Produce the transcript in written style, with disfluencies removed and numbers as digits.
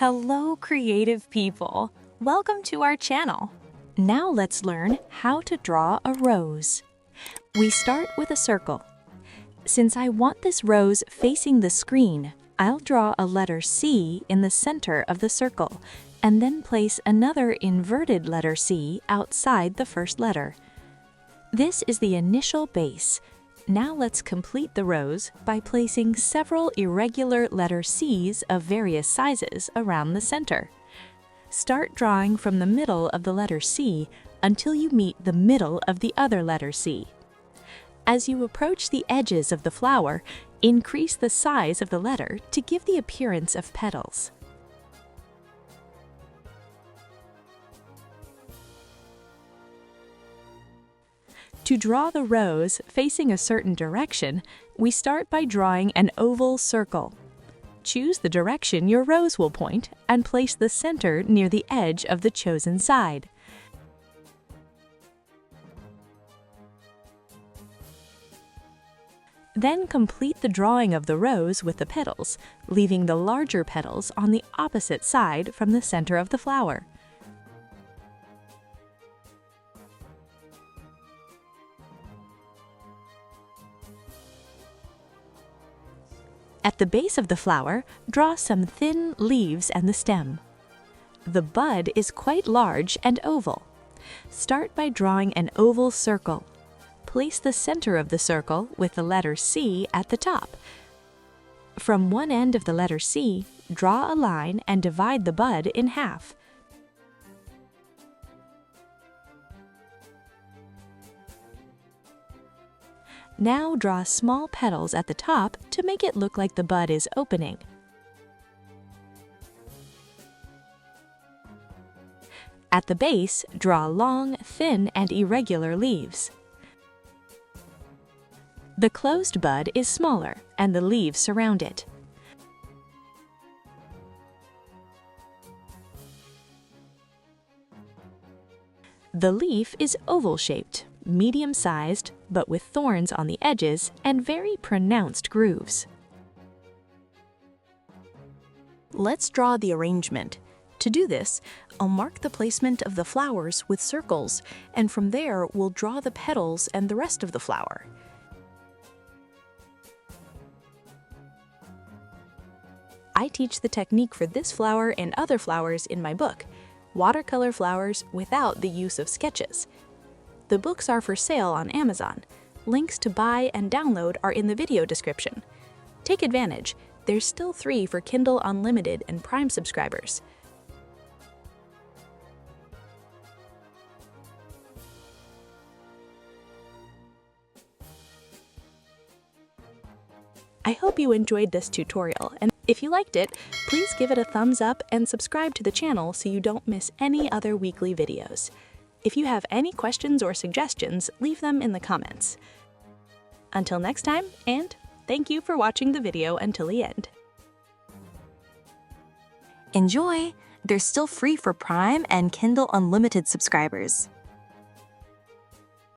Hello, creative people! Welcome to our channel. Now let's learn how to draw a rose. We start with a circle. Since I want this rose facing the screen, I'll draw a letter C in the center of the circle, and then place another inverted letter C outside the first letter. This is the initial base. Now let's complete the rose by placing several irregular letter C's of various sizes around the center. Start drawing from the middle of the letter C until you meet the middle of the other letter C. As you approach the edges of the flower, increase the size of the letter to give the appearance of petals. To draw the rose facing a certain direction, we start by drawing an oval circle. Choose the direction your rose will point and place the center near the edge of the chosen side. Then complete the drawing of the rose with the petals, leaving the larger petals on the opposite side from the center of the flower. At the base of the flower, draw some thin leaves and the stem. The bud is quite large and oval. Start by drawing an oval circle. Place the center of the circle with the letter C at the top. From one end of the letter C, draw a line and divide the bud in half. Now draw small petals at the top to make it look like the bud is opening. At the base, draw long, thin, and irregular leaves. The closed bud is smaller, and the leaves surround it. The leaf is oval-shaped, medium-sized, but with thorns on the edges and very pronounced grooves. Let's draw the arrangement. To do this, I'll mark the placement of the flowers with circles, and from there we'll draw the petals and the rest of the flower. I teach the technique for this flower and other flowers in my book, Watercolor Flowers Without the Use of Sketches. The books are for sale on Amazon. Links to buy and download are in the video description. Take advantage. There's still 3 for Kindle Unlimited and Prime subscribers. I hope you enjoyed this tutorial, and if you liked it, please give it a thumbs up and subscribe to the channel so you don't miss any other weekly videos. If you have any questions or suggestions, leave them in the comments. Until next time, and thank you for watching the video until the end. Enjoy! They're still free for Prime and Kindle Unlimited subscribers.